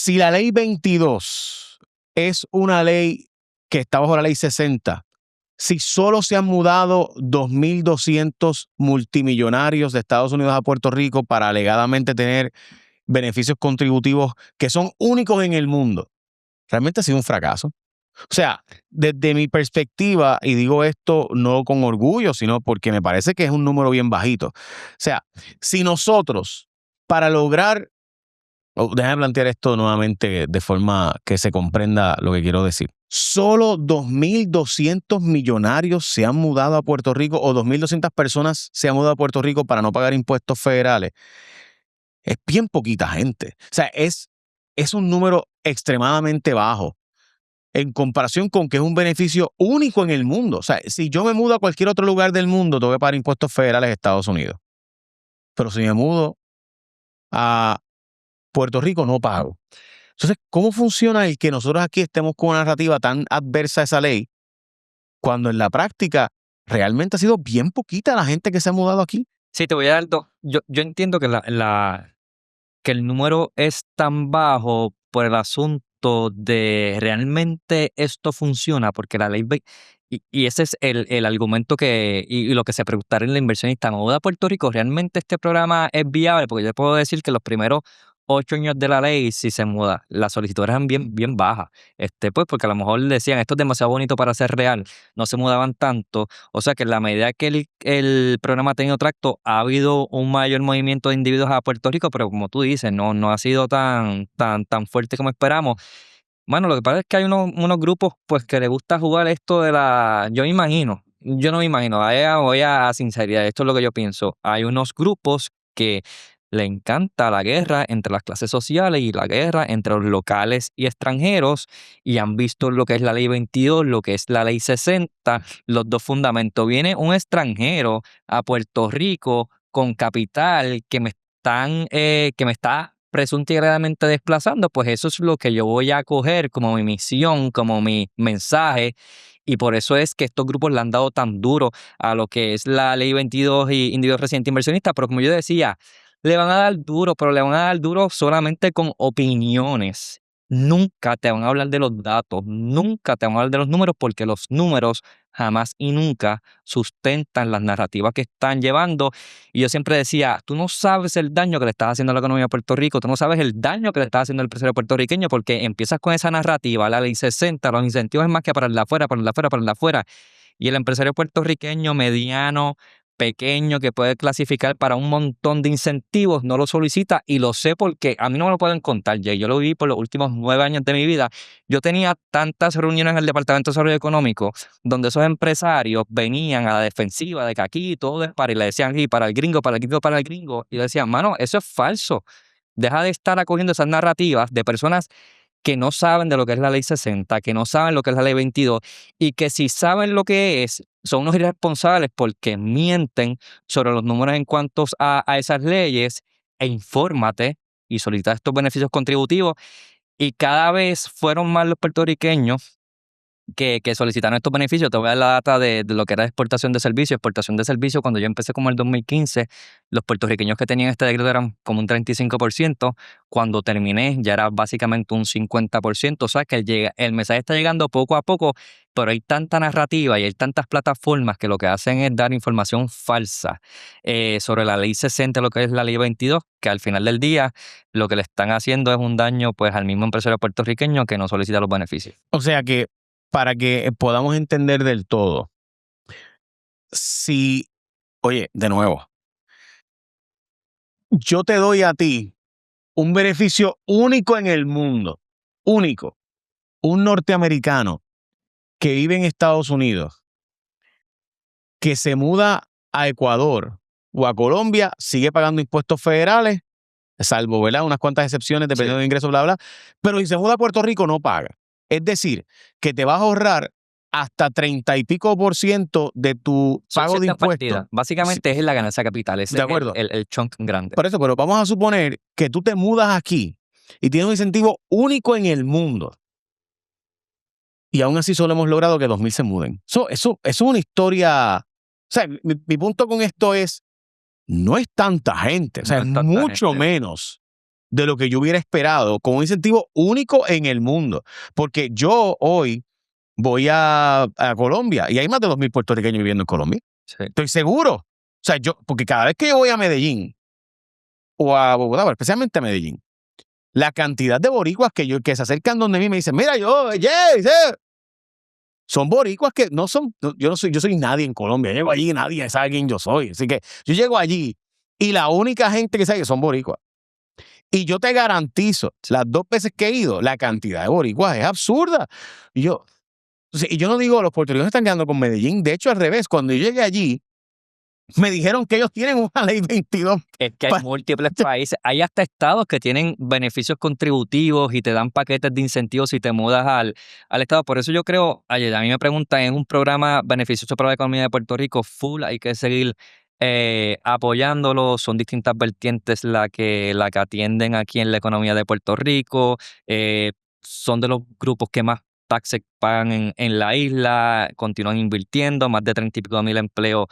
Si la ley 22 es una ley que está bajo la ley 60, si solo se han mudado 2.200 multimillonarios de Estados Unidos a Puerto Rico para alegadamente tener beneficios contributivos que son únicos en el mundo, realmente ha sido un fracaso. O sea, desde mi perspectiva, y digo esto no con orgullo, sino porque me parece que es un número bien bajito. O sea, si nosotros, para lograr, déjame plantear esto nuevamente de forma que se comprenda lo que quiero decir. Solo 2.200 millonarios se han mudado a Puerto Rico o 2.200 personas se han mudado a Puerto Rico para no pagar impuestos federales. Es bien poquita gente. O sea, es un número extremadamente bajo en comparación con que es un beneficio único en el mundo. O sea, si yo me mudo a cualquier otro lugar del mundo, tengo que pagar impuestos federales a Estados Unidos. Pero si me mudo a Puerto Rico, no pago. Entonces, ¿cómo funciona el que nosotros aquí estemos con una narrativa tan adversa a esa ley cuando en la práctica realmente ha sido bien poquita la gente que se ha mudado aquí? Sí, te voy a dar dos. Yo entiendo que que el número es tan bajo por el asunto de realmente esto funciona, porque la ley y ese es el argumento y lo que se preguntará en la inversionista. ¿Me muda a Puerto Rico? ¿Realmente este programa es viable? Porque yo puedo decir que los primeros 8 años de la ley, si se muda, las solicitudes eran bien bajas. Pues porque a lo mejor decían, esto es demasiado bonito para ser real, no se mudaban tanto. O sea que en la medida que el programa ha tenido tracto, ha habido un mayor movimiento de individuos a Puerto Rico, pero como tú dices, no ha sido tan fuerte como esperamos. Bueno, lo que pasa es que hay unos grupos pues que les gusta jugar esto de yo no me imagino, voy a sinceridad, esto es lo que yo pienso. Hay unos grupos que le encanta la guerra entre las clases sociales y la guerra entre los locales y extranjeros, y han visto lo que es la ley 22, lo que es la ley 60, los dos fundamentos. Viene un extranjero a Puerto Rico con capital que me está presuntamente desplazando, pues eso es lo que yo voy a coger como mi misión, como mi mensaje, y por eso es que estos grupos le han dado tan duro a lo que es la ley 22 y individuo residente inversionista, pero como yo decía, le van a dar duro, pero le van a dar duro solamente con opiniones. Nunca te van a hablar de los datos, nunca te van a hablar de los números, porque los números jamás y nunca sustentan las narrativas que están llevando. Y yo siempre decía, tú no sabes el daño que le estás haciendo a la economía de Puerto Rico, tú no sabes el daño que le estás haciendo al empresario puertorriqueño, porque empiezas con esa narrativa, la ley 60, los incentivos es más que para el de afuera, para el de afuera, para el de afuera. Y el empresario puertorriqueño mediano, pequeño, que puede clasificar para un montón de incentivos, no lo solicita, y lo sé porque a mí no me lo pueden contar, Jay. Yo lo viví por los últimos 9 años de mi vida. Yo tenía tantas reuniones en el Departamento de Desarrollo Económico donde esos empresarios venían a la defensiva de que aquí todo es para, y le decían, y para el gringo, para el gringo, para el gringo. Y yo decía, mano, eso es falso. Deja de estar acogiendo esas narrativas de personas que no saben de lo que es la ley 60, que no saben lo que es la ley 22, y que si saben lo que es, son unos irresponsables porque mienten sobre los números en cuanto a esas leyes, e infórmate y solicita estos beneficios contributivos. Y cada vez fueron más los puertorriqueños que solicitaron estos beneficios. Te voy a dar la data de lo que era exportación de servicios. Exportación de servicios, cuando yo empecé como el 2015, los puertorriqueños que tenían este decreto eran como un 35%. Cuando terminé ya era básicamente un 50%. O sea que el mensaje está llegando poco a poco, pero hay tanta narrativa y hay tantas plataformas que lo que hacen es dar información falsa sobre la ley 60, lo que es la ley 22, que al final del día lo que le están haciendo es un daño pues al mismo empresario puertorriqueño que no solicita los beneficios. O sea que para que podamos entender del todo, oye, de nuevo, yo te doy a ti un beneficio único en el mundo, único, un norteamericano que vive en Estados Unidos, que se muda a Ecuador o a Colombia, sigue pagando impuestos federales, salvo, ¿verdad?, unas cuantas excepciones dependiendo de ingresos, bla, bla, pero si se muda a Puerto Rico no paga. Es decir, que te vas a ahorrar hasta 30 y pico % de tu pago de impuestos. Básicamente es la ganancia capital, ese de acuerdo, es el chunk grande. Por eso, pero vamos a suponer que tú te mudas aquí y tienes un incentivo único en el mundo. Y aún así solo hemos logrado que 2.000 se muden. Eso es una historia. O sea, mi punto con esto es, no es tanta gente, o sea, es mucho menos de lo que yo hubiera esperado, con un incentivo único en el mundo. Porque yo hoy voy a Colombia y hay más de 2,000 puertorriqueños viviendo en Colombia. Sí. Estoy seguro. O sea, porque cada vez que yo voy a Medellín o a Bogotá, pero especialmente a Medellín, la cantidad de boricuas que se acercan donde mí me dicen, mira, son boricuas que no son, yo soy nadie en Colombia, llego allí y nadie sabe quién yo soy. Así que yo llego allí y la única gente que sabe que son boricuas. Y yo te garantizo, las 2 veces que he ido, la cantidad de boricuas es absurda. Y yo no digo, los puertorriqueños están quedando con Medellín. De hecho, al revés, cuando yo llegué allí, me dijeron que ellos tienen una ley 22. Es que hay múltiples países, hay hasta estados que tienen beneficios contributivos y te dan paquetes de incentivos si te mudas al estado. Por eso yo creo, ayer a mí me preguntan, ¿es un programa beneficioso para la economía de Puerto Rico? Full, hay que seguir apoyándolo. Son distintas vertientes la que atienden aquí en la economía de Puerto Rico. Son de los grupos que más taxes pagan en la isla, continúan invirtiendo, más de 30 y pico mil empleos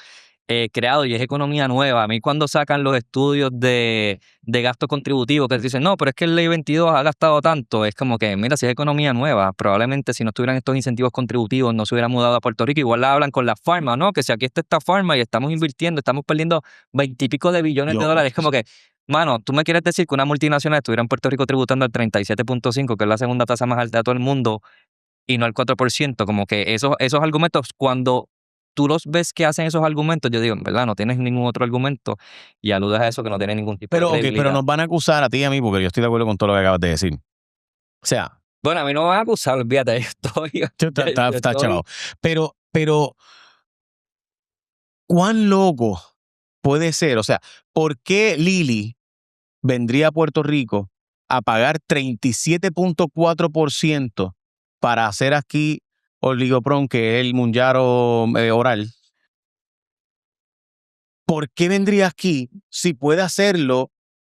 creado, y es economía nueva. A mí cuando sacan los estudios de gasto contributivo que dicen, no, pero es que el Ley 22 ha gastado tanto, es como que, mira, si es economía nueva, probablemente si no estuvieran estos incentivos contributivos no se hubiera mudado a Puerto Rico. Igual la hablan con la farma, ¿no? Que si aquí está esta farma y estamos invirtiendo, estamos perdiendo 20 y pico de billones de dólares. Es como que, mano, tú me quieres decir que una multinacional estuviera en Puerto Rico tributando al 37.5, que es la segunda tasa más alta de todo el mundo, y no al 4%, como que esos argumentos, cuando tú los ves que hacen esos argumentos, yo digo, en verdad, no tienes ningún otro argumento y aludes a eso que no tiene ningún tipo de credibilidad. Pero nos van a acusar a ti y a mí porque yo estoy de acuerdo con todo lo que acabas de decir. O sea, bueno, a mí no me van a acusar, olvídate, está chaval. Pero, ¿cuán loco puede ser? O sea, ¿por qué Lili vendría a Puerto Rico a pagar 37.4% para hacer aquí oligopron, que es el Mounjaro oral? ¿Por qué vendría aquí si puede hacerlo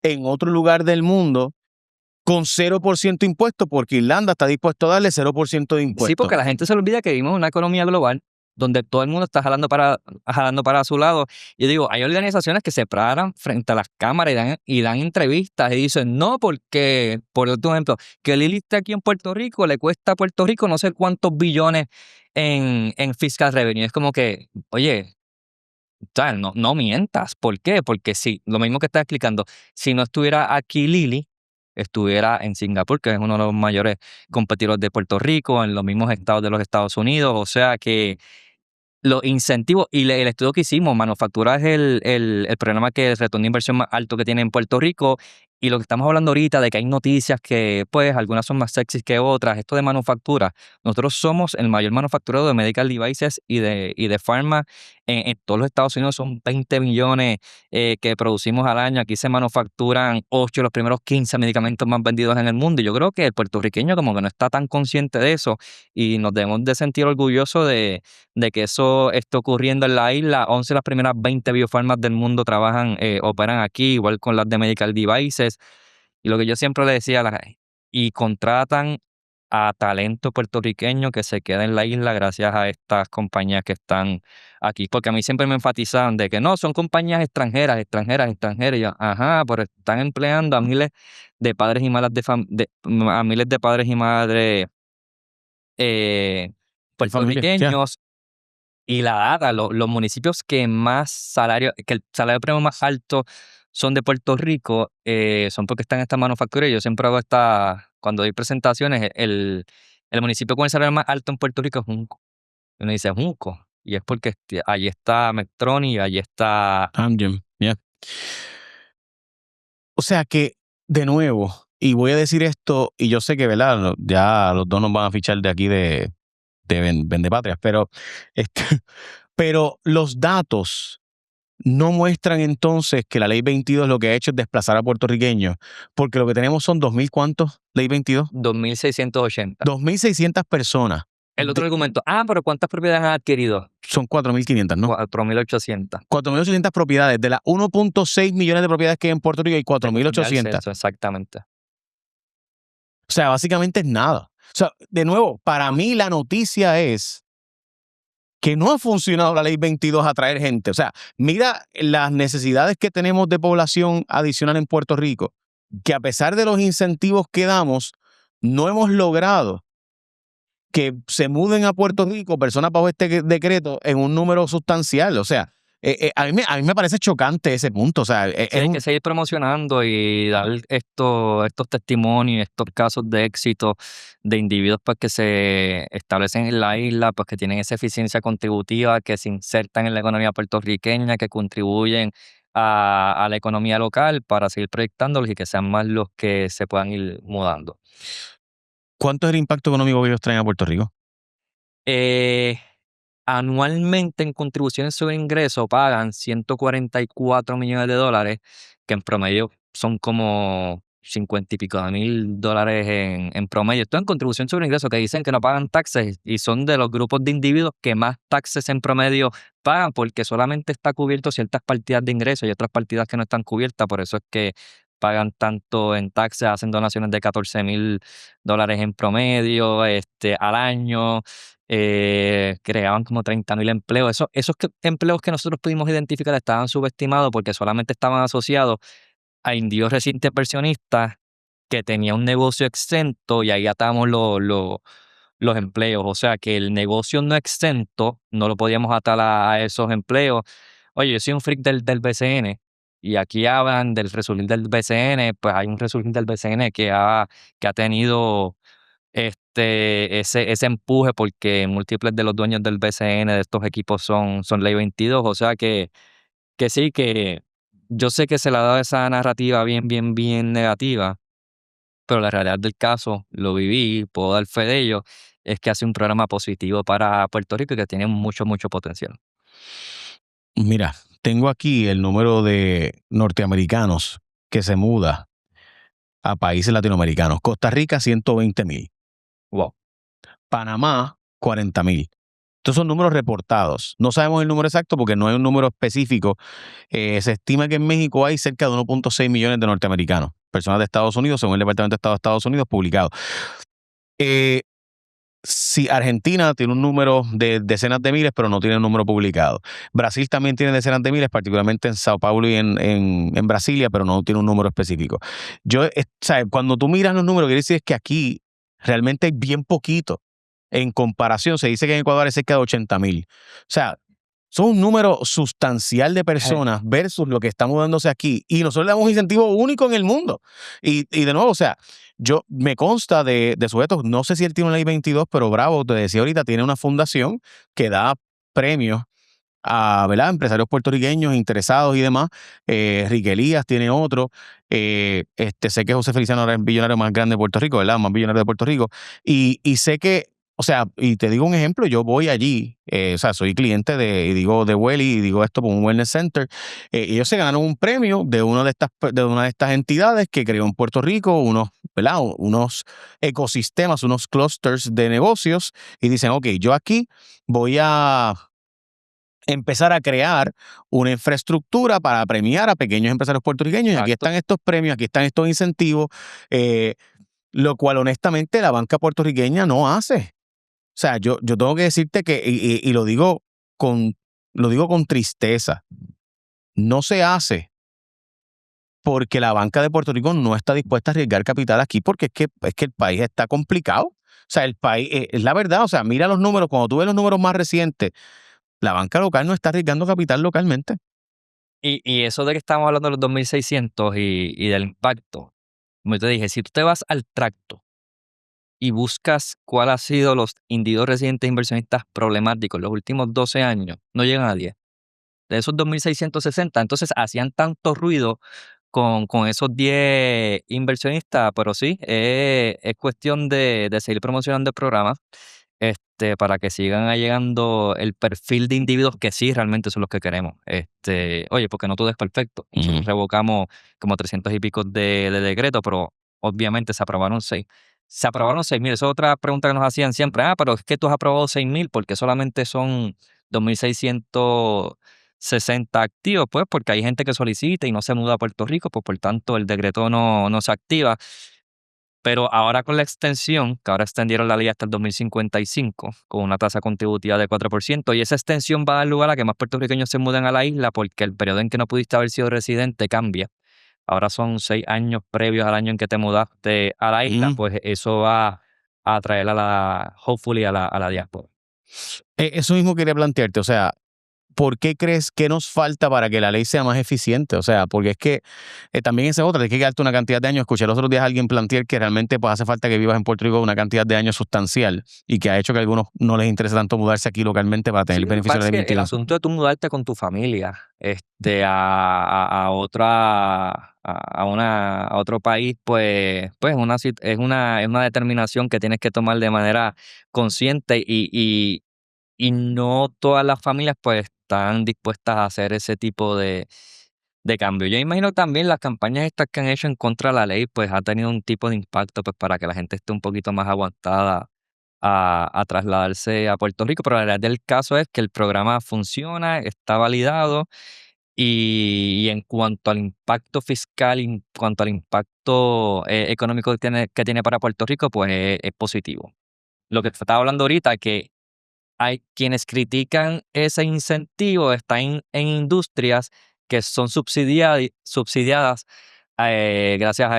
en otro lugar del mundo con 0% impuesto? Porque Irlanda está dispuesto a darle 0% de impuesto. Sí, porque la gente se le olvida que vivimos en una economía global donde todo el mundo está jalando para su lado. Y digo, hay organizaciones que se paran frente a las cámaras y dan entrevistas y dicen, no, porque, por otro ejemplo, que Lili esté aquí en Puerto Rico le cuesta a Puerto Rico no sé cuántos billones en fiscal revenue. Es como que, oye, no mientas. ¿Por qué? Porque sí, lo mismo que estás explicando, si no estuviera aquí Lili, estuviera en Singapur, que es uno de los mayores competidores de Puerto Rico, en los mismos estados de los Estados Unidos. O sea que los incentivos y el estudio que hicimos, manufactura es el programa que el retorno de inversión más alto que tiene en Puerto Rico. Y lo que estamos hablando ahorita de que hay noticias que, pues, algunas son más sexys que otras, esto de manufactura. Nosotros somos el mayor manufacturero de medical devices y de pharma en todos los Estados Unidos. Son 20 millones que producimos al año. Aquí se manufacturan 8 de los primeros 15 medicamentos más vendidos en el mundo. Y yo creo que el puertorriqueño como que no está tan consciente de eso y nos debemos de sentir orgullosos de que eso esté ocurriendo en la isla. 11 de las primeras 20 biofarmas del mundo operan aquí, igual con las de medical devices. Y lo que yo siempre le decía y contratan a talento puertorriqueño que se queda en la isla gracias a estas compañías que están aquí. Porque a mí siempre me enfatizaban de que no, son compañías extranjeras. Y yo, ajá, pero están empleando a miles de padres y madres a miles de padres y madres puertorriqueños. Y la data, los municipios que el salario primo más alto son de Puerto Rico, son porque están en esta manufactura. Y yo siempre hago cuando doy presentaciones, el municipio con el salario más alto en Puerto Rico es Junco. Y uno dice Junco, y es porque allí está Medtronic y allí está Amgen, yeah. O sea que, de nuevo, y voy a decir esto, y yo sé que, ¿verdad? Ya los dos nos van a fichar de aquí de Vendepatrias, pero los datos no muestran entonces que la Ley 22 lo que ha hecho es desplazar a puertorriqueños, porque lo que tenemos son 2,000, ¿cuántos? Ley 22. 2,680. 2,600 personas. El otro argumento, pero ¿cuántas propiedades han adquirido? Son 4,500, ¿no? 4,800. 4,800 propiedades. De las 1.6 millones de propiedades que hay en Puerto Rico hay 4,800. Exactamente. O sea, básicamente es nada. O sea, de nuevo, para mí la noticia es que no ha funcionado la Ley 22 a traer gente. O sea, mira las necesidades que tenemos de población adicional en Puerto Rico que a pesar de los incentivos que damos, no hemos logrado que se muden a Puerto Rico personas bajo este decreto en un número sustancial. O sea, a mí me parece chocante ese punto. O sea, Sí, hay que seguir promocionando y dar estos testimonios, estos casos de éxito de individuos pues, que se establecen en la isla, pues que tienen esa eficiencia contributiva, que se insertan en la economía puertorriqueña, que contribuyen a la economía local para seguir proyectándolos y que sean más los que se puedan ir mudando. ¿Cuánto es el impacto económico que ellos traen a Puerto Rico? Eh, Anualmente en contribuciones sobre ingreso pagan 144 millones de dólares, que en promedio son como 50 y pico de mil dólares en promedio. Esto en contribución sobre ingreso, que dicen que no pagan taxes y son de los grupos de individuos que más taxes en promedio pagan porque solamente está cubierto ciertas partidas de ingreso y otras partidas que no están cubiertas. Por eso es que pagan tanto en taxes, hacen donaciones de 14 mil dólares en promedio al año. Creaban como 30.000 empleos. Empleos que nosotros pudimos identificar estaban subestimados porque solamente estaban asociados a indios recientes inversionistas que tenían un negocio exento y ahí atamos los empleos. O sea que el negocio no exento no lo podíamos atar a esos empleos. Oye, yo soy un freak del BCN y aquí hablan del resurgir del BCN, pues hay un resurgir del BCN que ha tenido ese empuje porque múltiples de los dueños del BCN de estos equipos son Ley 22, o sea que sí, que yo sé que se le ha dado esa narrativa bien, bien, bien negativa, pero la realidad del caso, lo viví, puedo dar fe de ello, es que hace un programa positivo para Puerto Rico y que tiene mucho, mucho potencial. Mira, tengo aquí el número de norteamericanos que se muda a países latinoamericanos. Costa Rica, 120,000. Wow. Panamá, 40,000. Estos son números reportados. No sabemos el número exacto porque no hay un número específico. Se estima que en México hay cerca de 1.6 millones de norteamericanos, personas de Estados Unidos, según el Departamento de Estado de Estados Unidos, publicado. Si Argentina tiene un número de decenas de miles, pero no tiene un número publicado. Brasil también tiene decenas de miles, particularmente en Sao Paulo y en Brasilia, pero no tiene un número específico. Cuando tú miras los números, quiere decir que aquí realmente hay bien poquito. En comparación, se dice que en Ecuador hay cerca de 80,000. O sea, son un número sustancial de personas versus lo que está mudándose aquí. Y nosotros le damos un incentivo único en el mundo. Y de nuevo, o sea, yo me consta de sujetos, no sé si él tiene una ley 22, pero Bravo, te decía ahorita, tiene una fundación que da premios a, ¿verdad?, empresarios puertorriqueños interesados y demás. Rique Elías tiene otro. Sé que José Feliciano ahora es el billonario más grande de Puerto Rico, ¿verdad? Más billonario de Puerto Rico. Y sé que, o sea, y te digo un ejemplo, yo voy allí, o sea, soy cliente de Welly, y digo esto por un wellness center. Ellos se ganaron un premio de una de estas entidades que creó en Puerto Rico ¿verdad?, unos ecosistemas, unos clusters de negocios, y dicen, ok, yo aquí voy a empezar a crear una infraestructura para premiar a pequeños empresarios puertorriqueños. Y aquí Exacto. están estos premios, aquí están estos incentivos, lo cual honestamente la banca puertorriqueña no hace. O sea, yo tengo que decirte que, y lo digo con tristeza, no se hace porque la banca de Puerto Rico no está dispuesta a arriesgar capital aquí porque es que el país está complicado. O sea, el país, es la verdad, o sea, mira los números, cuando tú ves los números más recientes, la banca local no está arriesgando capital localmente. Y eso de que estamos hablando de los 2.600 y del impacto, como te dije, si tú te vas al tracto y buscas cuál ha sido los individuos residentes inversionistas problemáticos en los últimos 12 años, no llegan a 10. De esos 2.660, entonces hacían tanto ruido con esos 10 inversionistas, pero sí, es cuestión de seguir promocionando el programa para que sigan llegando el perfil de individuos que sí realmente son los que queremos. Oye, porque no todo es perfecto. Nosotros revocamos como 300 y pico de decretos, pero obviamente se aprobaron 6. Se aprobaron 6.000. Esa es otra pregunta que nos hacían siempre. Pero es que tú has aprobado 6.000 porque solamente son 2.660 activos, pues porque hay gente que solicita y no se muda a Puerto Rico, pues por tanto el decreto no se activa. Pero ahora con la extensión, que ahora extendieron la ley hasta el 2055, con una tasa contributiva de 4%, y esa extensión va a dar lugar a que más puertorriqueños se muden a la isla porque el periodo en que no pudiste haber sido residente cambia. ahora son 6 años previos al año en que te mudaste a la isla, pues eso va a atraer hopefully a la diáspora. Eso mismo quería plantearte, o sea, ¿por qué crees que nos falta para que la ley sea más eficiente? O sea, porque es que también esa es otra, hay que quedarte una cantidad de años. Escuché los otros días a alguien plantear que realmente pues, hace falta que vivas en Puerto Rico una cantidad de años sustancial y que ha hecho que a algunos no les interese tanto mudarse aquí localmente para tener Sí, el lo que beneficio pasa de es la ley que el 22. asunto de tú mudarte con tu familia a otra a otro país, pues es una determinación que tienes que tomar de manera consciente y no todas las familias pues están dispuestas a hacer ese tipo de cambio. Yo imagino también las campañas estas que han hecho en contra de la ley pues ha tenido un tipo de impacto pues para que la gente esté un poquito más aguantada a trasladarse a Puerto Rico, pero la realidad del caso es que el programa funciona, está validado y en cuanto al impacto fiscal, en cuanto al impacto económico que tiene para Puerto Rico, pues es positivo. Lo que te estaba hablando ahorita, que hay quienes critican ese incentivo, están en industrias que son subsidiadas gracias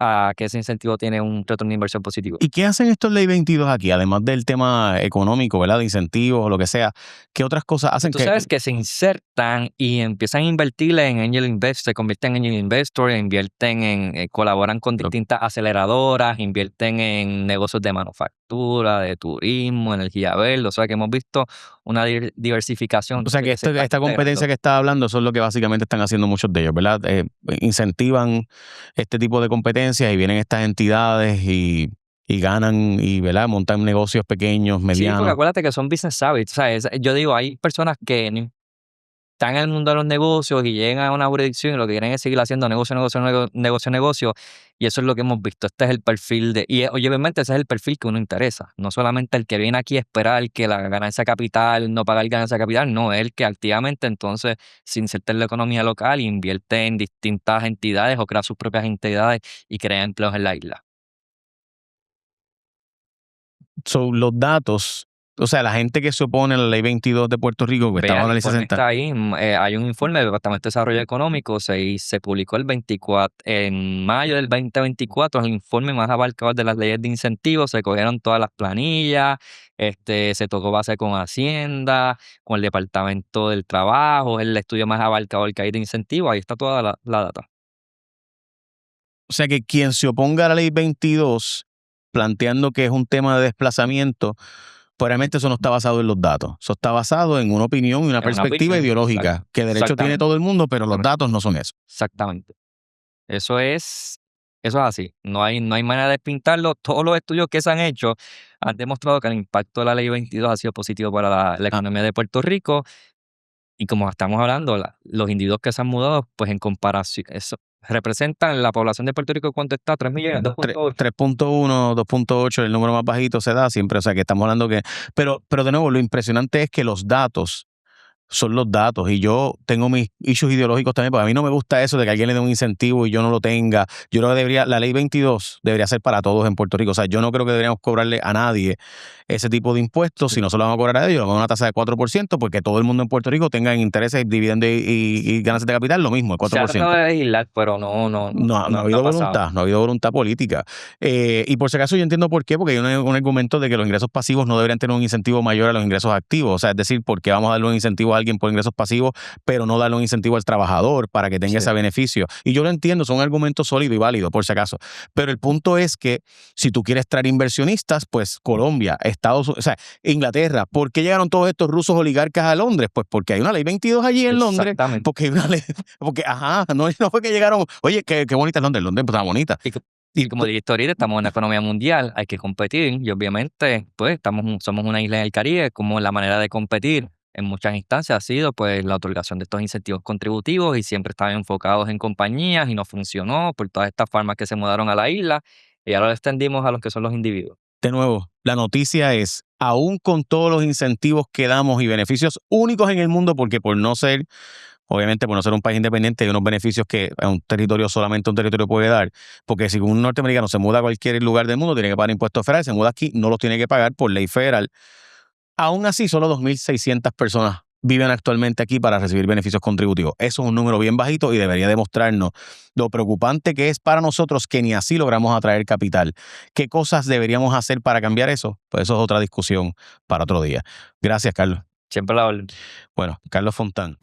a que ese incentivo tiene un retorno de inversión positivo. ¿Y qué hacen estos ley 22 aquí? Además del tema económico, ¿verdad? De incentivos o lo que sea, ¿qué otras cosas hacen Tú que sabes que se insertan y empiezan a invertir en angel invest, se convierten en angel investor, colaboran con distintas aceleradoras, invierten en negocios de manufactura, de turismo, energía verde, o sea que hemos visto una diversificación. O sea, que se está esta competencia integrando. que estaba hablando, eso es lo que básicamente están haciendo muchos de ellos, ¿verdad? Incentivan este tipo de competencias y vienen estas entidades y ganan y, ¿verdad? Montan negocios pequeños, Sí, porque medianos. acuérdate que son business savvy, o sea, yo digo, hay personas que están en el mundo de los negocios y llegan a una jurisdicción y lo que quieren es seguir haciendo negocio, y eso es lo que hemos visto. Este es el perfil obviamente ese es el perfil que uno interesa, no solamente el que viene aquí a esperar que la ganancia capital, no pagar ganancia capital, no, el que activamente entonces se inserta en la economía local, invierte en distintas entidades o crea sus propias entidades y crea empleos en la isla. Son los datos, o sea, la gente que se opone a la ley 22 de Puerto Rico, que estaba Vea, en el la ley informe 60, está ahí. Hay un informe del Departamento de Desarrollo Económico, se publicó en mayo del 2024, el informe más abarcador de las leyes de incentivos. Se cogieron todas las planillas, se tocó base con Hacienda, con el Departamento del Trabajo, es el estudio más abarcador que hay de incentivos. Ahí está toda la data. o sea, que quien se oponga a la ley 22, planteando que es un tema de desplazamiento, pues realmente eso no está basado en los datos. Eso está basado en una opinión y una Es una perspectiva opinión. ideológica, que derecho tiene todo el mundo, pero los datos no son eso. Exactamente. Eso es así. No hay manera de pintarlo. Todos los estudios que se han hecho han demostrado que el impacto de la Ley 22 ha sido positivo para la economía de Puerto Rico. Y como estamos hablando, los individuos que se han mudado, pues en comparación, eso representan la población de Puerto Rico, ¿cuánto está? 3 millones, 2.8. 3.1, 2.8, el número más bajito se da siempre, o sea que estamos hablando que... Pero de nuevo, lo impresionante es que los datos son los datos y yo tengo mis issues ideológicos también, porque a mí no me gusta eso de que alguien le dé un incentivo y yo no lo tenga. Yo creo que la ley 22 debería ser para todos en Puerto Rico, o sea, yo no creo que deberíamos cobrarle a nadie ese tipo de impuestos, si no se lo vamos a cobrar a ellos, le vamos a dar una tasa de 4%, porque todo el mundo en Puerto Rico tenga intereses, dividendos y ganancias de capital, lo mismo, el Se ha 4%. tratado de legislar, pero no No ha habido ha pasado. voluntad, no ha habido voluntad política. Y por si acaso yo entiendo por qué, porque hay un argumento de que los ingresos pasivos no deberían tener un incentivo mayor a los ingresos activos. O sea, es decir, ¿por qué vamos a darle un incentivo a alguien por ingresos pasivos, pero no darle un incentivo al trabajador para que tenga Sí. ese beneficio? Y yo lo entiendo, son argumentos sólidos y válidos, por si acaso. Pero el punto es que si tú quieres traer inversionistas, pues Colombia, Estados Unidos, o sea, Inglaterra, ¿por qué llegaron todos estos rusos oligarcas a Londres? Pues porque hay una ley 22 allí en Londres, Exactamente. porque hay una ley, porque, no fue que llegaron, oye, qué bonita es Londres, Londres pues, está bonita. Y como dijiste ahorita, estamos en una economía mundial, hay que competir y obviamente pues somos una isla en el Caribe, como la manera de competir en muchas instancias ha sido pues la otorgación de estos incentivos contributivos y siempre estaban enfocados en compañías y no funcionó por todas estas farmas que se mudaron a la isla y ahora lo extendimos a los que son los individuos. De nuevo, la noticia es, aún con todos los incentivos que damos y beneficios únicos en el mundo, porque obviamente por no ser un país independiente, hay unos beneficios que solamente un territorio puede dar, porque si un norteamericano se muda a cualquier lugar del mundo, tiene que pagar impuestos federales, se muda aquí, no los tiene que pagar por ley federal. Aún así, solo 2.600 personas viven actualmente aquí para recibir beneficios contributivos. Eso es un número bien bajito y debería demostrarnos lo preocupante que es para nosotros que ni así logramos atraer capital. ¿Qué cosas deberíamos hacer para cambiar eso? Pues eso es otra discusión para otro día. Gracias, Carlos. Siempre la orden. Bueno, Carlos Fontán.